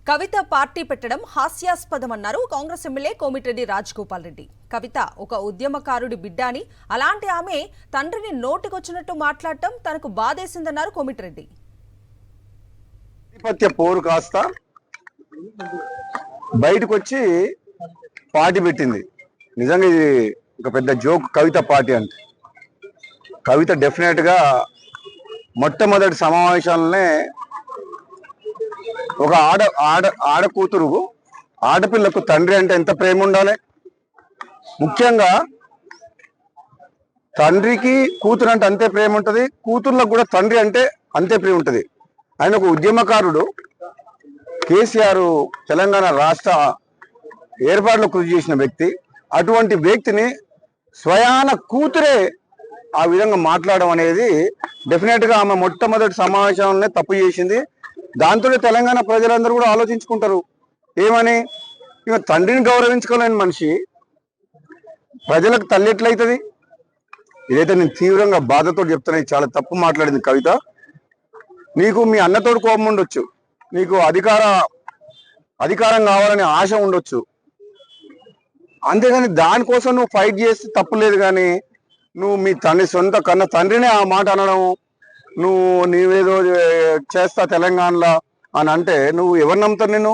కవిత party పెట్టడం హాస్యాస్పదమన్నారు Congress MLA Komatireddy Rajagopal Reddy. కవిత ఒక ఉద్యమకారుడి బిడ్డ అని, అలాంటి ఆమె తండ్రిని నోటికొచ్చినట్టు మాట్లాడటం తనకు బాధేసిందన్నారు కోమిటిరెడ్డి. ఆధిపత్య పోరు కాస్త బయటకు వచ్చి పార్టీ పెట్టింది. నిజంగా ఇది ఒక పెద్ద జోక్. కవిత పార్టీ అంటే కవిత డెఫినెట్ గా మొట్టమొదటి సమావేశాలనే ఒక ఆడ కూతురు ఆడపిల్లకు తండ్రి అంటే ఎంత ప్రేమ ఉండాలి. ముఖ్యంగా తండ్రికి కూతురు అంటే అంతే ప్రేమ ఉంటుంది, కూతుర్లకు కూడా తండ్రి అంటే అంతే ప్రేమ ఉంటుంది. ఆయన ఒక ఉద్యమకారుడు. కేసీఆర్ తెలంగాణ రాష్ట్ర ఏర్పాటులో కృషి చేసిన వ్యక్తి. అటువంటి వ్యక్తిని స్వయాన కూతురే ఆ విధంగా మాట్లాడడం అనేది డెఫినెట్ గా ఆమె మొట్టమొదటి సమావేశంలోనే తప్పు చేసింది. దాంతో తెలంగాణ ప్రజలందరూ కూడా ఆలోచించుకుంటారు ఏమని. ఇక తండ్రిని గౌరవించుకోలేని మనిషి ప్రజలకు తల్లి ఎట్లయితుంది? ఇదైతే నేను తీవ్రంగా బాధతో చెప్తున్నా. చాలా తప్పు మాట్లాడింది కవిత. నీకు మీ అన్నతోడు కోపం ఉండొచ్చు, నీకు అధికారం కావాలని ఆశ ఉండొచ్చు, అంతేగాని దానికోసం నువ్వు ఫైట్ చేస్తే తప్పు లేదు. కానీ నువ్వు మీ సొంత కన్న తండ్రినే ఆ మాట అనడం, నీవేదో చేస్తా తెలంగాణలో అని అంటే నువ్వు ఎవరు నమ్ముతారు? నేను